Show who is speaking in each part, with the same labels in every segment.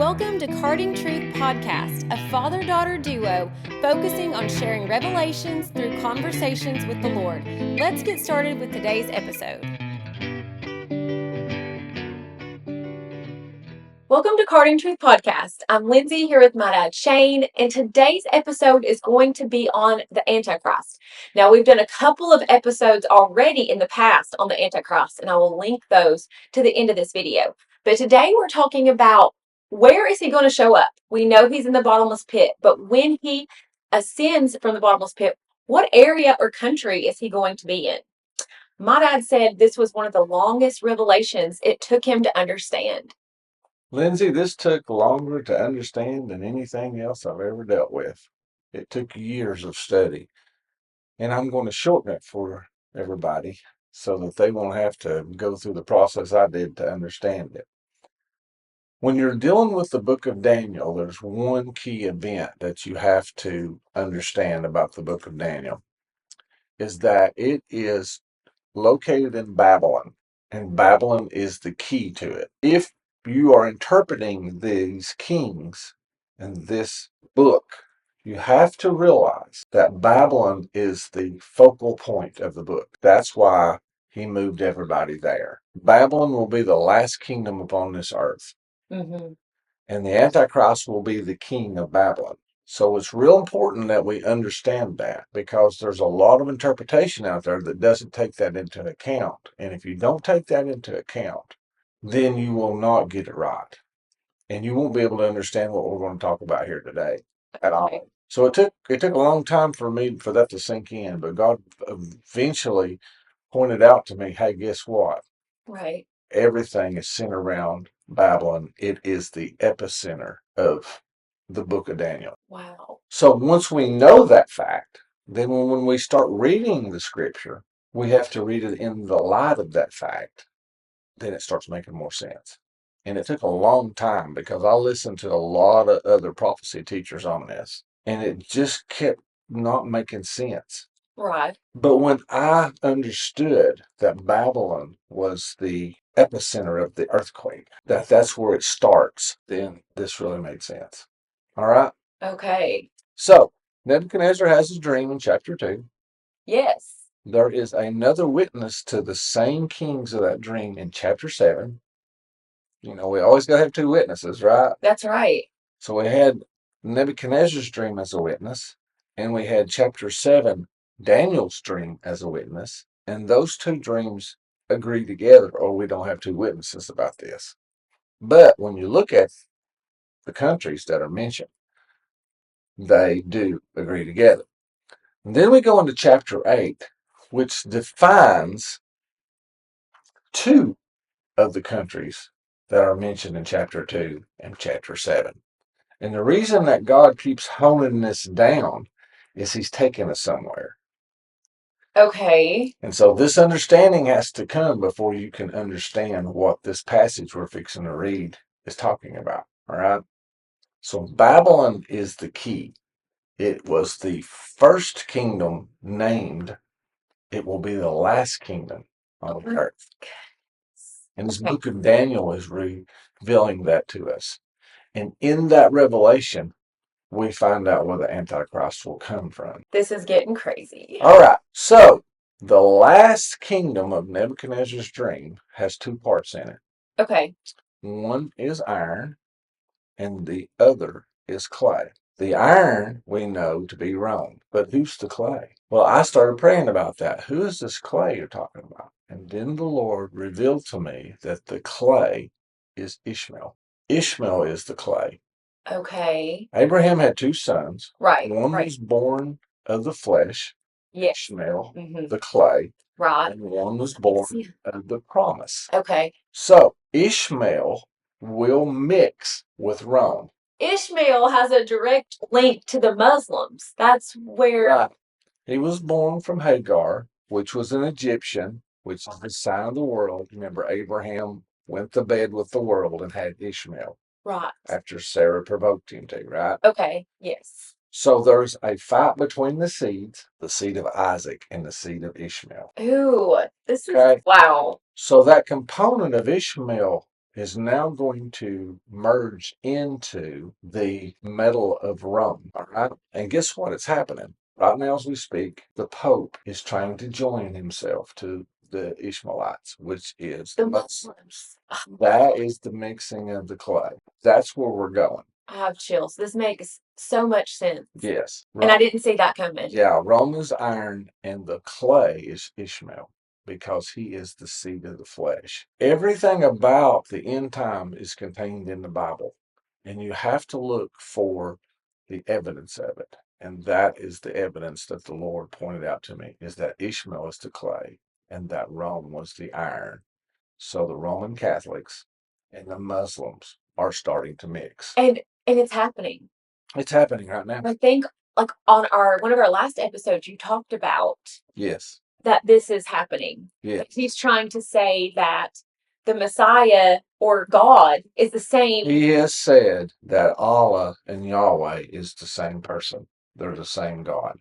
Speaker 1: Welcome to Carting Truth Podcast, a father-daughter duo focusing on sharing revelations through conversations with the Lord. Let's get started with today's episode. Welcome to Carting Truth Podcast. I'm Lindsay here with my dad, Shane, and today's episode is going to be on the Antichrist. Now, we've done a couple of episodes already in the past on the Antichrist, and I will link those to the end of this video. But today we're talking about where is he going to show up? We know he's in the bottomless pit, but when he ascends from the bottomless pit, what area or country is he going to be in? My dad said this was one of the longest revelations it took him to understand.
Speaker 2: Lindsay, this took longer to understand than anything else I've ever dealt with. It took years of study, and I'm going to shorten it for everybody so that they won't have to go through the process I did to understand it. When you're dealing with the book of Daniel, there's one key event that you have to understand about the book of Daniel, is that it is located in Babylon, and Babylon is the key to it. If you are interpreting these kings in this book, you have to realize that Babylon is the focal point of the book. That's why he moved everybody there. Babylon will be the last kingdom upon this earth. Mm-hmm. And the Antichrist will be the king of Babylon. So it's real important that we understand that, because there's a lot of interpretation out there that doesn't take that into account. And if you don't take that into account, then you will not get it right. And you won't be able to understand what we're going to talk about here today at all. So it took a long time for that to sink in, but God eventually pointed out to me, hey, guess what? Right. Everything is centered around Babylon. It is the epicenter of the book of Daniel. Wow. So once we know that fact, then when we start reading the scripture, we have to read it in the light of that fact. Then it starts making more sense. And it took a long time because I listened to a lot of other prophecy teachers on this, and it just kept not making sense. Right. But when I understood that Babylon was the epicenter of the earthquake, that's where it starts, then this really made sense. All right? Okay. So, Nebuchadnezzar has his dream in chapter 2. Yes. There is another witness to the same kings of that dream in chapter 7. You know, we always got to have two witnesses, right? That's right. So we had Nebuchadnezzar's dream as a witness, and we had chapter 7, Daniel's dream, as a witness. And those two dreams agree together, or we don't have two witnesses about this. But when you look at the countries that are mentioned, they do agree together. And then we go into chapter 8, which defines two of the countries that are mentioned in chapter 2 and chapter 7. And the reason that God keeps honing this down is he's taking us somewhere. Okay. And so this understanding has to come before you can understand what this passage we're fixing to read is talking about. All right. So Babylon is the key. It was the first kingdom named. It will be the last kingdom on earth. And this book of Daniel is revealing that to us. And in that revelation, we find out where the Antichrist will come from. This is getting crazy. All right. So the last kingdom of Nebuchadnezzar's dream has two parts in it. Okay. One is iron, and the other is clay. The iron we know to be Rome, but who's the clay? Well, I started praying about that. Who is this clay you're talking about? And then the Lord revealed to me that the clay is Ishmael. Ishmael is the clay. Okay. Abraham had two sons. Right. One was born of the flesh, yes. Ishmael, the clay. Right. And one was born of the promise. Okay. So Ishmael will mix with Rome. Ishmael has a direct link to the Muslims. That's where... Right. He was born from Hagar, which was an Egyptian, which is the sign of the world. Remember, Abraham went to bed with the world and had Ishmael. Right. After Sarah provoked him to, right? Okay, yes. So there's a fight between the seeds, the seed of Isaac and the seed of Ishmael. Ooh, this is, wow. So that component of Ishmael is now going to merge into the metal of Rome. All right. And guess what? It's happening. Right now, as we speak, the Pope is trying to join himself to the Ishmaelites, which is
Speaker 1: The Muslims.
Speaker 2: that is the mixing of the clay. That's where we're going.
Speaker 1: I have chills. This makes so much sense.
Speaker 2: Yes.
Speaker 1: And I didn't see that coming.
Speaker 2: Yeah, Rome is iron and the clay is Ishmael because he is the seed of the flesh. Everything about the end time is contained in the Bible, and you have to look for the evidence of it. And that is the evidence that the Lord pointed out to me is that Ishmael is the clay and that Rome was the iron. So the Roman Catholics and the Muslims are starting to mix.
Speaker 1: And it's happening.
Speaker 2: It's happening right now.
Speaker 1: I think like on our one of our last episodes you talked about
Speaker 2: Yes.
Speaker 1: that this is happening.
Speaker 2: Yes.
Speaker 1: He's trying to say that the Messiah or God is the same.
Speaker 2: He has said that Allah and Yahweh is the same person. They're the same God.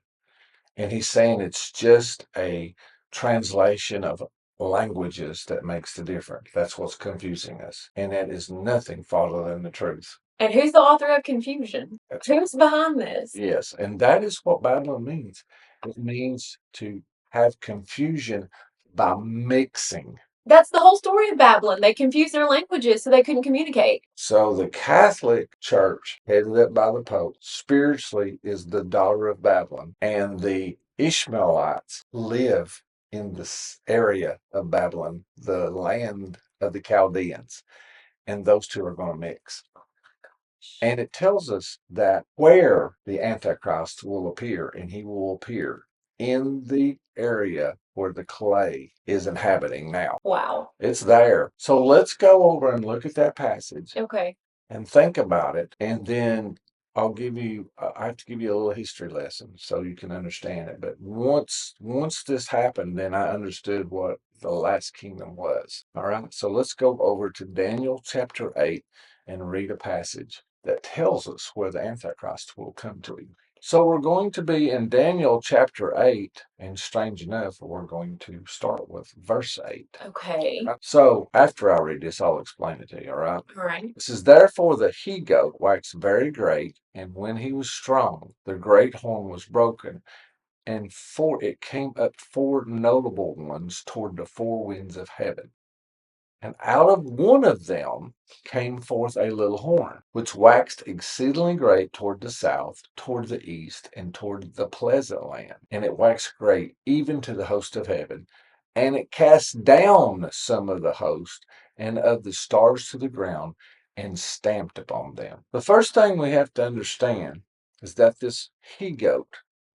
Speaker 2: And he's saying it's just a translation of languages that makes the difference. That's what's confusing us. And that is nothing farther than the truth.
Speaker 1: And who's the author of confusion? Who's behind this?
Speaker 2: Yes. And that is what Babylon means. It means to have confusion by mixing.
Speaker 1: That's the whole story of Babylon. They confused their languages so they couldn't communicate.
Speaker 2: So the Catholic Church, headed up by the Pope, spiritually is the daughter of Babylon. And the Ishmaelites live in this area of Babylon, the land of the Chaldeans. And those two are going to mix. And it tells us that where the Antichrist will appear, and he will appear in the area where the clay is inhabiting now.
Speaker 1: Wow.
Speaker 2: It's there. So let's go over and look at that passage.
Speaker 1: Okay.
Speaker 2: And think about it. And then I have to give you a little history lesson so you can understand it. But once this happened, then I understood what the last kingdom was. All right. So let's go over to Daniel chapter 8 and read a passage that tells us where the Antichrist will come to him. So we're going to be in Daniel chapter 8, and strange enough, we're going to start with verse 8.
Speaker 1: Okay.
Speaker 2: So after I read this, I'll explain it to you, all right?
Speaker 1: All right.
Speaker 2: It says, therefore the he-goat waxed very great, and when he was strong, the great horn was broken, and it came up four notable ones toward the four winds of heaven. And out of one of them came forth a little horn, which waxed exceedingly great toward the south, toward the east, and toward the pleasant land. And it waxed great even to the host of heaven. And it cast down some of the host and of the stars to the ground and stamped upon them. The first thing we have to understand is that this he-goat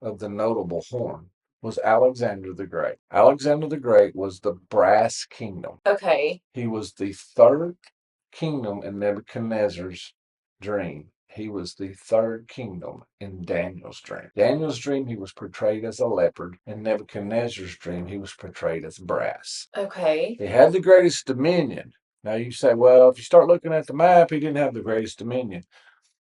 Speaker 2: of the notable horn was Alexander the Great. Alexander the Great was the brass kingdom.
Speaker 1: Okay.
Speaker 2: He was the third kingdom in Nebuchadnezzar's dream. He was the third kingdom in Daniel's dream. Daniel's dream, he was portrayed as a leopard. In Nebuchadnezzar's dream, he was portrayed as brass.
Speaker 1: Okay.
Speaker 2: He had the greatest dominion. Now you say, well, if you start looking at the map, he didn't have the greatest dominion.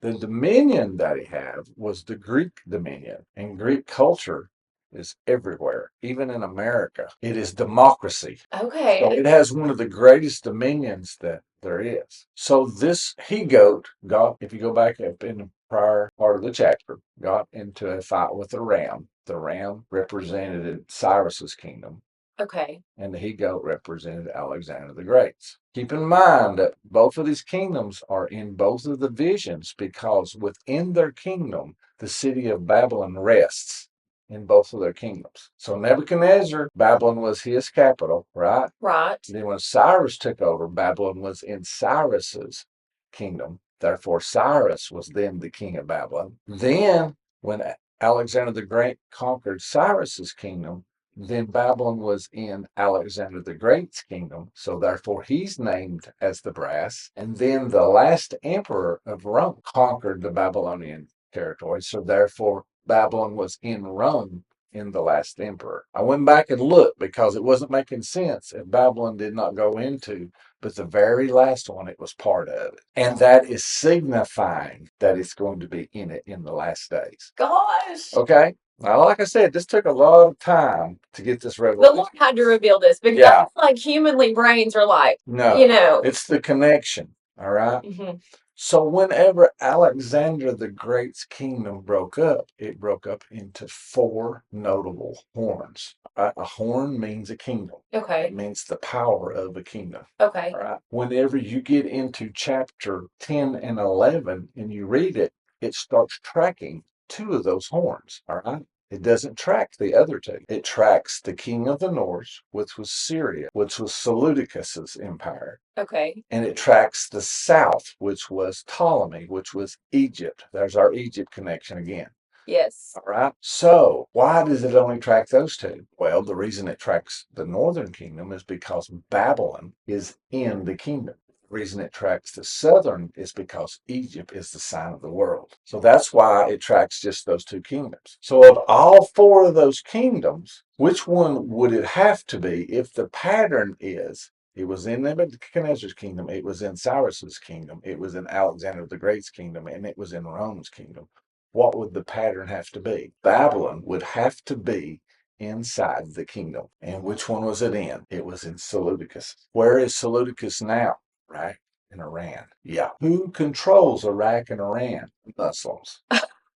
Speaker 2: The dominion that he had was the Greek dominion, and Greek culture is everywhere, even in America. It is democracy.
Speaker 1: Okay.
Speaker 2: So it has one of the greatest dominions that there is. So this he-goat got, if you go back up in the prior part of the chapter, got into a fight with a ram. The ram represented Cyrus's kingdom.
Speaker 1: Okay.
Speaker 2: And the he-goat represented Alexander the Great. Keep in mind that both of these kingdoms are in both of the visions because within their kingdom, the city of Babylon rests in both of their kingdoms. So Nebuchadnezzar, Babylon was his capital, right?
Speaker 1: Right.
Speaker 2: Then when Cyrus took over, Babylon was in Cyrus's kingdom. Therefore, Cyrus was then the king of Babylon. Then when Alexander the Great conquered Cyrus's kingdom, then Babylon was in Alexander the Great's kingdom, so therefore he's named as the brass. And then the last emperor of Rome conquered the Babylonian territory, so therefore Babylon was in Rome in the last emperor. I went back and looked because it wasn't making sense if Babylon did not go into, but the very last one, it was part of it. And that is signifying that it's going to be in it in the last days.
Speaker 1: Gosh.
Speaker 2: Okay? Now, like I said, this took a lot of time to get this
Speaker 1: The Lord
Speaker 2: revelation.
Speaker 1: had to reveal this because I
Speaker 2: Yeah,
Speaker 1: feel like humanly brains are like,
Speaker 2: no, it's the connection. All right.
Speaker 1: mhm.
Speaker 2: So whenever Alexander the Great's kingdom broke up, it broke up into four notable horns. A horn means a kingdom.
Speaker 1: Okay.
Speaker 2: It means the power of a kingdom.
Speaker 1: Okay.
Speaker 2: All right. Whenever you get into chapter 10 and 11 and you read it, it starts tracking two of those horns. All right. It doesn't track the other two. It tracks the king of the north, which was Syria, which was Seleucus's empire.
Speaker 1: Okay.
Speaker 2: And it tracks the south, which was Ptolemy, which was Egypt. There's our Egypt connection again.
Speaker 1: Yes.
Speaker 2: All right. So why does it only track those two? Well, the reason it tracks the northern kingdom is because Babylon is in the kingdom. The reason it tracks the southern is because Egypt is the sign of the world. So that's why it tracks just those two kingdoms. So of all four of those kingdoms, which one would it have to be if the pattern is it was in Nebuchadnezzar's kingdom, it was in Cyrus's kingdom, it was in Alexander the Great's kingdom, and it was in Rome's kingdom? What would the pattern have to be? Babylon would have to be inside the kingdom. And which one was it in? It was in Seleucus. Where is Seleucus now? Right? In Iran. Yeah. Who controls Iraq and Iran? Muslims.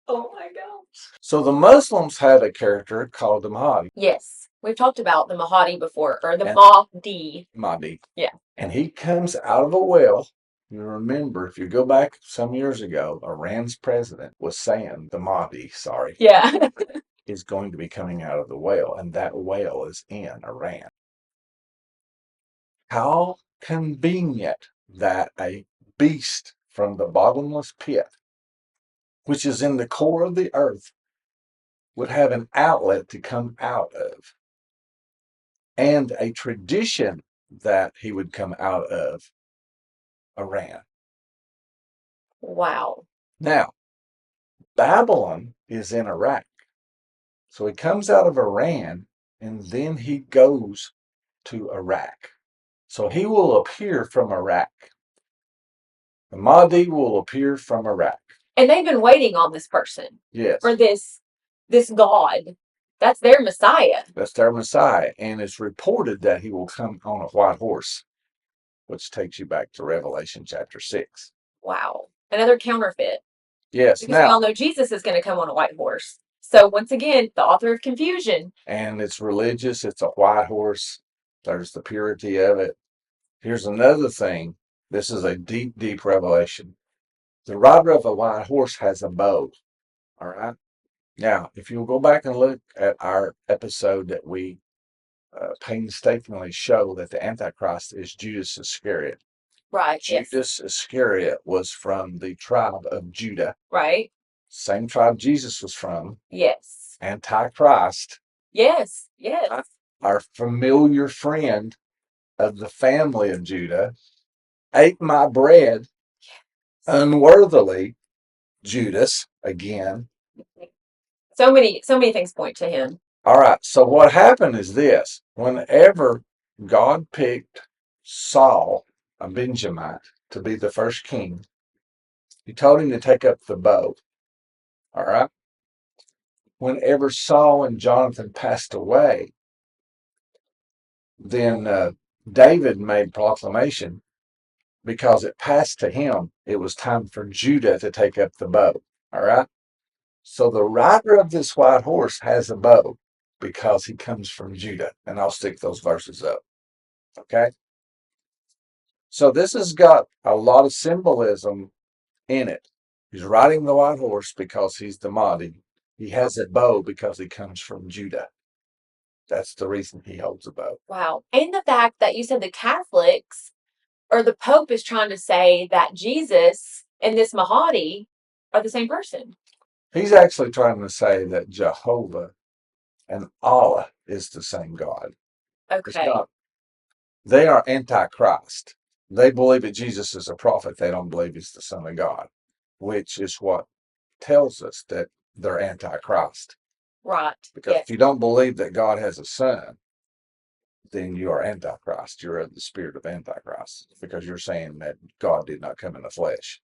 Speaker 1: Oh my gosh.
Speaker 2: So the Muslims had a character called the Mahdi.
Speaker 1: Yes. We've talked about the Mahdi before, or the
Speaker 2: And
Speaker 1: Mahdi.
Speaker 2: Mahdi.
Speaker 1: Yeah.
Speaker 2: And he comes out of a well. You remember, if you go back some years ago, Iran's president was saying the Mahdi,
Speaker 1: Yeah.
Speaker 2: is going to be coming out of the whale, and that whale is in Iran. How convenient that a beast from the bottomless pit, which is in the core of the earth, would have an outlet to come out of, and a tradition that he would come out of Iran.
Speaker 1: Wow.
Speaker 2: Now, Babylon is in Iraq. So he comes out of Iran and then he goes to Iraq. So he will appear from Iraq. The Mahdi will appear from Iraq.
Speaker 1: And they've been waiting on this person.
Speaker 2: Yes.
Speaker 1: For this God. That's their Messiah.
Speaker 2: That's their Messiah. And it's reported that he will come on a white horse, which takes you back to Revelation chapter 6.
Speaker 1: Wow. Another counterfeit.
Speaker 2: Yes.
Speaker 1: Because we all know Jesus is going to come on a white horse. So once again, the author of confusion.
Speaker 2: And it's religious. It's a white horse. There's the purity of it. Here's another thing. This is a deep, deep revelation. The rider of a white horse has a bow. All right. Now, if you'll go back and look at our episode that we painstakingly show that the Antichrist is Judas Iscariot.
Speaker 1: Right.
Speaker 2: Judas
Speaker 1: Yes.
Speaker 2: Iscariot was from the tribe of Judah.
Speaker 1: Right.
Speaker 2: Same tribe Jesus was from.
Speaker 1: Yes.
Speaker 2: Antichrist.
Speaker 1: Yes. Yes.
Speaker 2: Our familiar friend of the family of Judah ate my bread unworthily. Judas again.
Speaker 1: So many things point to him.
Speaker 2: All right. So what happened is this: whenever God picked Saul, a Benjamite, to be the first king, he told him to take up the bow. All right. Whenever Saul and Jonathan passed away, then David made proclamation because it passed to him. It was time for Judah to take up the bow. All right. So the rider of this white horse has a bow because he comes from Judah. And I'll stick those verses up. Okay. So this has got a lot of symbolism in it. He's riding the white horse because he's the Mahdi. He has a bow because he comes from Judah. That's the reason he holds a bow.
Speaker 1: Wow. And the fact that you said the Catholics or the Pope is trying to say that Jesus and this Mahdi are the same person.
Speaker 2: He's actually trying to say that Jehovah and Allah is the same God. It's
Speaker 1: Okay.
Speaker 2: not. They are Antichrist. They believe that Jesus is a prophet. They don't believe he's the Son of God, which is what tells us that they're Antichrist.
Speaker 1: Right.
Speaker 2: Because
Speaker 1: Yes.
Speaker 2: if you don't believe that God has a son, then you are Antichrist. You're of the spirit of Antichrist because you're saying that God did not come in the flesh.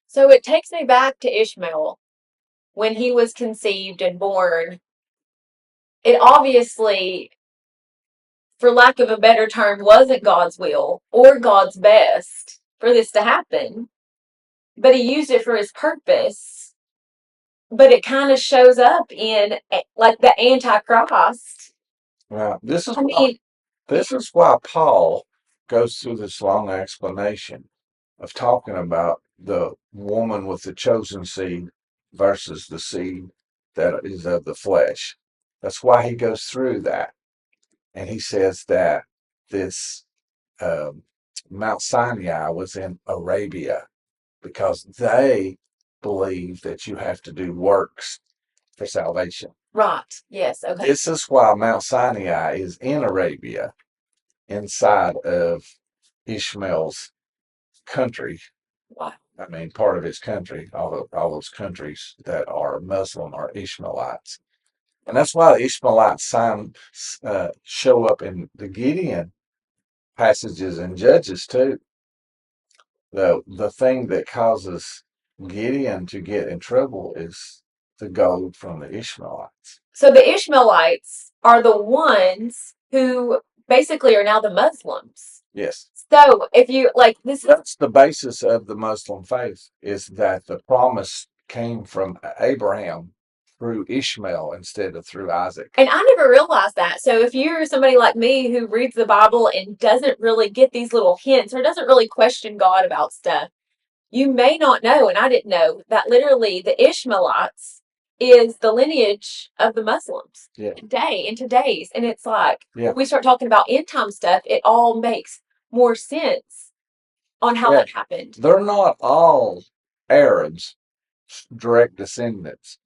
Speaker 1: So it takes me back to Ishmael when he was conceived and born. it obviously, for lack of a better term, wasn't God's will or God's best for this to happen, but he used it for his purpose. But it kind of shows up in like the Antichrist.
Speaker 2: Now,
Speaker 1: I mean,
Speaker 2: this is why Paul goes through this long explanation of talking about the woman with the chosen seed versus the seed that is of the flesh. That's why he goes through that. And he says that this um, Mount Sinai was in Arabia because they believe that you have to do works for salvation.
Speaker 1: right. Yes. Okay.
Speaker 2: This is why Mount Sinai is in Arabia, inside of Ishmael's country.
Speaker 1: Wow.
Speaker 2: I mean, part of his country, all those countries that are Muslim are Ishmaelites. And that's why the Ishmaelites show up in the Gideon passages and Judges too. The thing that causes Gideon to get in trouble is the gold from the Ishmaelites.
Speaker 1: So the Ishmaelites are the ones who basically are now the Muslims.
Speaker 2: Yes.
Speaker 1: So if you like, this is,
Speaker 2: That's the basis of the Muslim faith, is that the promise came from Abraham through Ishmael instead of through Isaac.
Speaker 1: and I never realized that. So if you're somebody like me who reads the Bible and doesn't really get these little hints or doesn't really question God about stuff, you may not know, and I didn't know, that literally the Ishmaelites is the lineage of the Muslims
Speaker 2: Yeah.
Speaker 1: today, in today's. And it's like,
Speaker 2: Yeah.
Speaker 1: when we start talking about end time stuff, it all makes more sense on how
Speaker 2: Yeah.
Speaker 1: that happened.
Speaker 2: They're not all Arabs, direct descendants,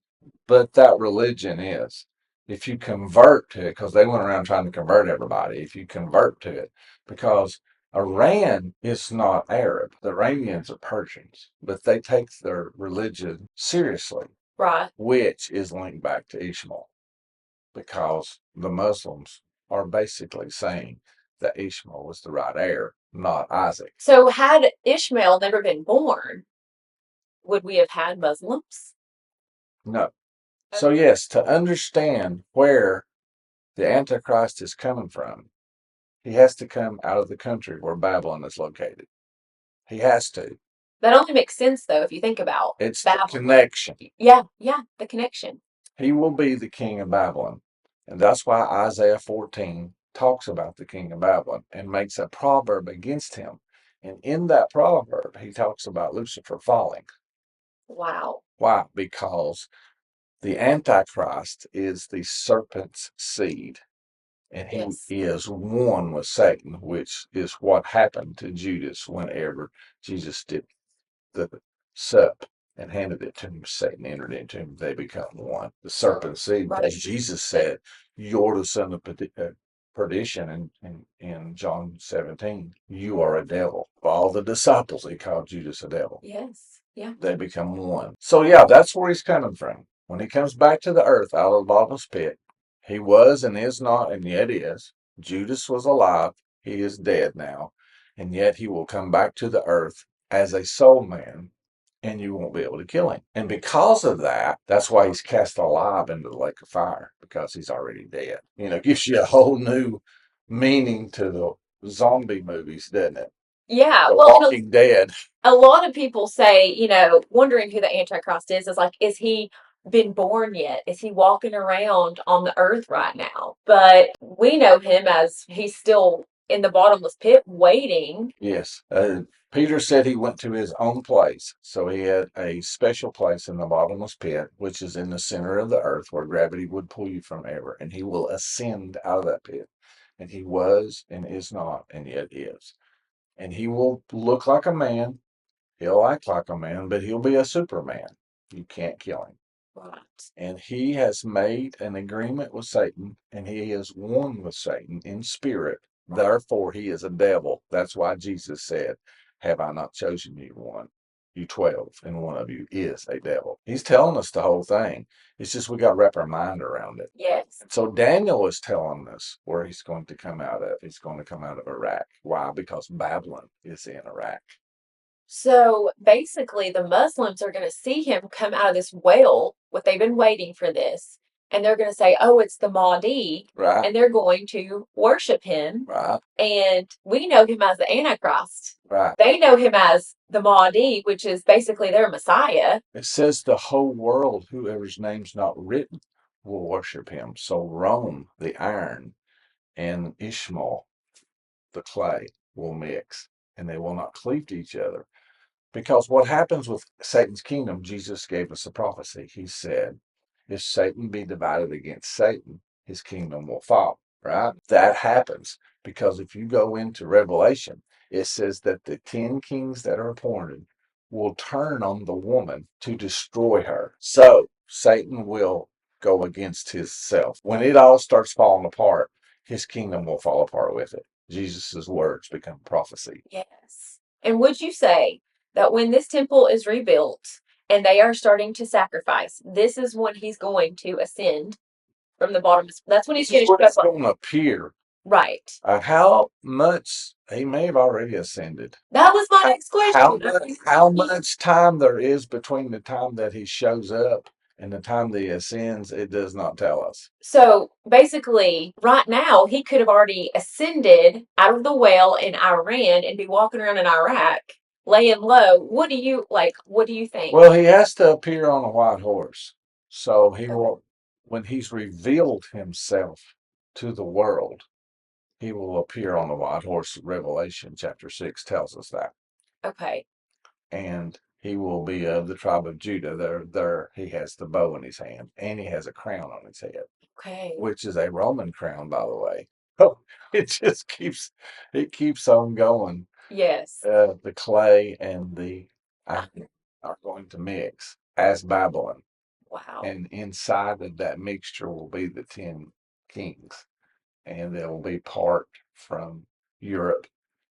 Speaker 2: but that religion is. If you convert to it, because they went around trying to convert everybody, if you convert to it, because Iran is not Arab. The Iranians are Persians, but they take their religion seriously,
Speaker 1: Right.
Speaker 2: which is linked back to Ishmael, because the Muslims are basically saying that Ishmael was the right heir, not Isaac.
Speaker 1: So had Ishmael never been born, would we have had Muslims?
Speaker 2: No. So, yes, to understand where the Antichrist is coming from, he has to come out of the country where Babylon is located. He has to.
Speaker 1: That only makes sense though if you think about
Speaker 2: It's the
Speaker 1: Babylon.
Speaker 2: connection.
Speaker 1: Yeah, yeah, the connection.
Speaker 2: He will be the king of Babylon. And that's why Isaiah 14 talks about the king of Babylon and makes a proverb against him. And in that proverb, he talks about Lucifer falling.
Speaker 1: Wow.
Speaker 2: Why? Because the Antichrist is the serpent's seed. And he
Speaker 1: Yes.
Speaker 2: is one with Satan, which is what happened to Judas whenever Jesus did the sup and handed it to him. Satan entered into him. They become one. The serpent seed,
Speaker 1: Right.
Speaker 2: as Jesus said, "You're the son of perdition." In John 17, you are a devil. Of all the disciples, he called Judas a devil.
Speaker 1: Yes. Yeah.
Speaker 2: They become one. So yeah, that's where he's coming from. When he comes back to the earth out of the bottomless pit, he was and is not and yet is. Judas was alive. He is dead now. And yet he will come back to the earth as a soul man, and you won't be able to kill him. And because of that, that's why he's cast alive into the lake of fire, because he's already dead. It gives you a whole new meaning to the zombie movies, doesn't it?
Speaker 1: Yeah.
Speaker 2: The
Speaker 1: Well,
Speaker 2: Walking Dead.
Speaker 1: a lot of people say, wondering who the Antichrist is like, is he been born yet? Is he walking around on the earth right now? But we know him as he's still in the bottomless pit waiting.
Speaker 2: Yes. Peter said he went to his own place. So he had a special place in the bottomless pit, which is in the center of the earth where gravity would pull you from ever. And he will ascend out of that pit. And he was and is not and yet is. And he will look like a man. He'll act like a man, but he'll be a superman. You can't kill him.
Speaker 1: Right.
Speaker 2: And he has made an agreement with Satan, and he is one with Satan in spirit. Therefore, he is a devil. That's why Jesus said, "Have I not chosen you one? You 12, and one of you is a devil." He's telling us the whole thing. It's just we got to wrap our mind around it.
Speaker 1: Yes.
Speaker 2: So Daniel is telling us where he's going to come out of. He's going to come out of Iraq. Why? Because Babylon is in Iraq.
Speaker 1: So basically, the Muslims are going to see him come out of this well. What they've been waiting for this. and they're going to say, oh, it's the Mahdi,
Speaker 2: Right.
Speaker 1: and they're going to worship him.
Speaker 2: Right.
Speaker 1: And we know him as the Antichrist.
Speaker 2: Right.
Speaker 1: They know him as the Mahdi, which is basically their Messiah.
Speaker 2: It says the whole world, whoever's name's not written, will worship him. So Rome, the iron, and Ishmael, the clay, will mix, and they will not cleave to each other. Because what happens with Satan's kingdom, Jesus gave us a prophecy. He said, if Satan be divided against Satan, his kingdom will fall, right? That happens because if you go into Revelation, it says that the 10 kings that are appointed will turn on the woman to destroy her. So Satan will go against himself. When it all starts falling apart, his kingdom will fall apart with it. Jesus' words become prophecy.
Speaker 1: Yes. And would you say that when this temple is rebuilt and they are starting to sacrifice, this is when he's going to ascend from the bottom? That's when he's
Speaker 2: This is
Speaker 1: finished.
Speaker 2: when it's going to appear.
Speaker 1: Right.
Speaker 2: How much he may have already ascended.
Speaker 1: That was my next question.
Speaker 2: How much time there is between the time that he shows up and the time that he ascends, it does not tell us.
Speaker 1: So basically, right now, he could have already ascended out of the well in Iran and be walking around in Iraq, laying low. What do you like? What do you think?
Speaker 2: Well, he has to appear on a white horse. So he will, when he's revealed himself to the world, he will appear on a white horse. Revelation chapter 6 tells us that.
Speaker 1: Okay.
Speaker 2: And he will be of the tribe of Judah. There he has the bow in his hand, and he has a crown on his head.
Speaker 1: Okay.
Speaker 2: Which is a Roman crown, by the way. Oh, it just keeps on going.
Speaker 1: Yes.
Speaker 2: The clay and the iron are going to mix as Babylon.
Speaker 1: Wow.
Speaker 2: And inside of that mixture will be the 10 kings. And there will be part from Europe,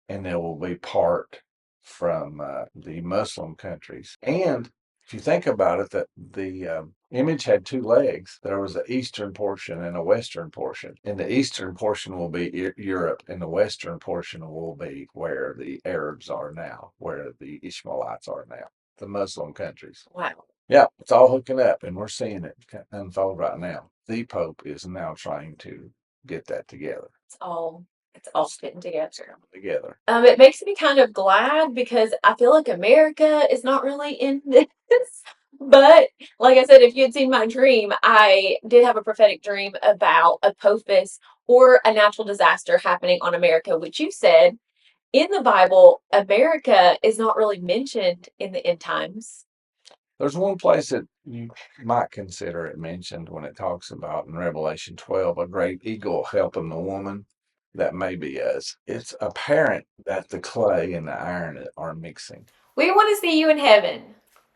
Speaker 2: and there will be part from the Muslim countries. And if you think about it, that the image had two legs. There was an eastern portion and a western portion. And the eastern portion will be Europe, and the western portion will be where the Arabs are now, where the Ishmaelites are now, the Muslim countries.
Speaker 1: Wow.
Speaker 2: Yeah, it's all hooking up, and we're seeing it unfold right now. The Pope is now trying to get that together.
Speaker 1: It's all fitting together. It makes me kind of glad because I feel like America is not really in this. But like I said, if you had seen my dream, I did have a prophetic dream about a POFIS or a natural disaster happening on America, which you said in the Bible, America is not really mentioned in the end times.
Speaker 2: There's one place that you might consider it mentioned when it talks about in Revelation 12 a great eagle helping the woman. That may be us. It's apparent that the clay and the iron are mixing.
Speaker 1: We want to see you in heaven.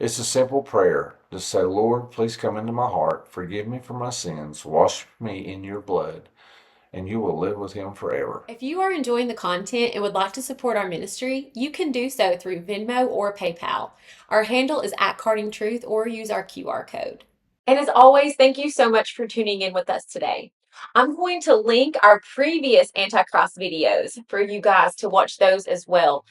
Speaker 2: It's a simple prayer. Just say, Lord, please come into my heart, forgive me for my sins, wash me in your blood, and you will live with him forever.
Speaker 1: If you are enjoying the content and would like to support our ministry, you can do so through Venmo or PayPal. Our handle is @CardingTruth or use our QR code. And as always, thank you so much for tuning in with us today. I'm going to link our previous Antichrist videos for you guys to watch those as well.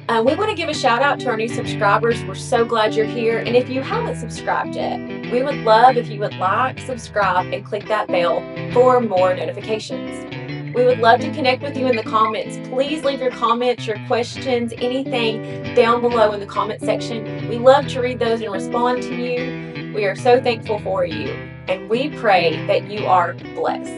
Speaker 1: We want to give a shout out to our new subscribers. We're so glad you're here. And if you haven't subscribed yet, we would love if you would like, subscribe, and click that bell for more notifications. We would love to connect with you in the comments. Please leave your comments, your questions, anything down below in the comment section. We love to read those and respond to you. We are so thankful for you, and we pray that you are blessed.